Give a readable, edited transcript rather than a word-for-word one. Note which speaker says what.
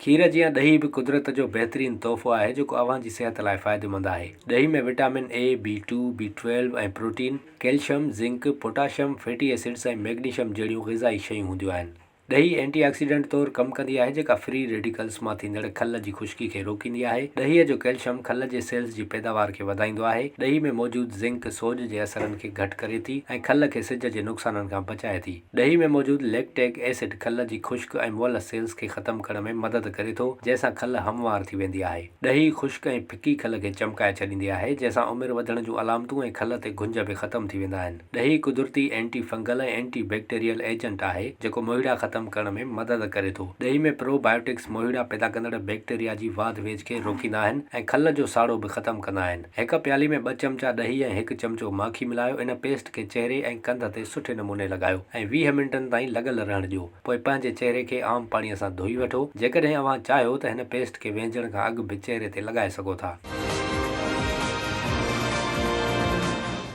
Speaker 1: खीर जीअं ॾही बि कुदरत जो बहितरीनु तोहफ़ो आहे जेको अव्हां जी सिहत लाइ फ़ाइदेमंद आहे। ॾही में विटामिन ए, B2, B12 ऐं protein, calcium, zinc, potassium, fatty acids ऐं मैग्नीशियम जहिड़ियूं ग़िज़ाई शयूं हूंदियूं आहिनि। ॾही एंटीऑक्सीडेंट तौरु कमु कंदी आहे जेका फ्री रेडिकल्स मां थींदड़ खल जी खुश्की खे रोकींदी आहे। ॾहीअ जो कैल्शियम खल जे सेल्स जी पैदावार खे वधाईंदो आहे। ॾही में मौजूदु ज़िंक सोज जे असरनि खे घटि करे थी ऐं खल खे सिज जे नुक़साननि खां बचाए थी। ॾही में मौजूदु लैक्टिक एसिड खल जी खुश्क ऐं मुअल सेल्स खे ख़तमु करण में मदद करे थो, जंहिंसां खल हमवार थी वेंदी आहे। ॾही खुश्क ऐं फिकी खल खे चमकाए छॾींदी आहे, जंहिंसां उमिरि वधण जूं अलामतूं ऐं खल ते गुंज बि ख़तमु थी वेंदा आहिनि। ॾही कुदरती एंटी फंगल ऐं एंटी बैक्टीरियल एजेंट आहे जेको मोहीड़ा ख़तमु करण में मदद करे थो। ॾही में प्रोबायोटिक्स मोहीड़ा पैदा कंदड़ बैक्टीरिया जी वाध वेझ खे रोकींदा आहिनि ऐं खल जो साड़ो बि ख़तमु कंदा आहिनि। हिकु प्याली में 2 चमचा ॾही ऐं 1 चमचो माखी मिलायो। इन पेस्ट खे चेहरे ऐं कंध ते सुठे नमूने लॻायो ऐं 20 मिंटनि ताईं लॻल रहण ॾियो। पोइ पंहिंजे चेहरे खे आम पाणीअ सां धोई वठो। जेकॾहिं अव्हां चाहियो त हिन पेस्ट खे वेझण खां अॻु बि चेहरे ते लॻाए सघो था।